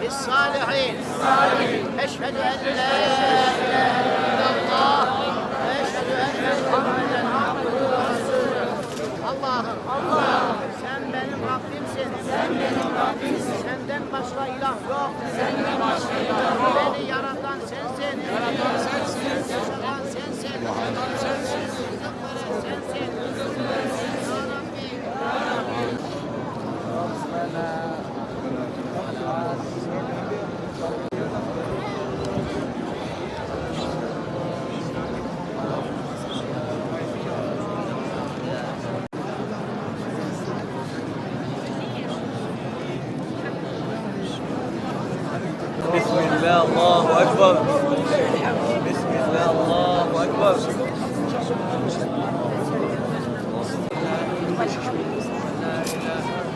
الصالحين أشهد أن لا إله إلا الله وأشهد أن محمدا عبده ورسوله. Allah'ım sen benim Rabbimsin. Senden başka ilah yok. Beni yaratan sensin. Yaşatan sensin. Sensin. Ya Rabbi. بسم الله الله أكبر. بسم الله الله أكبر. لا إله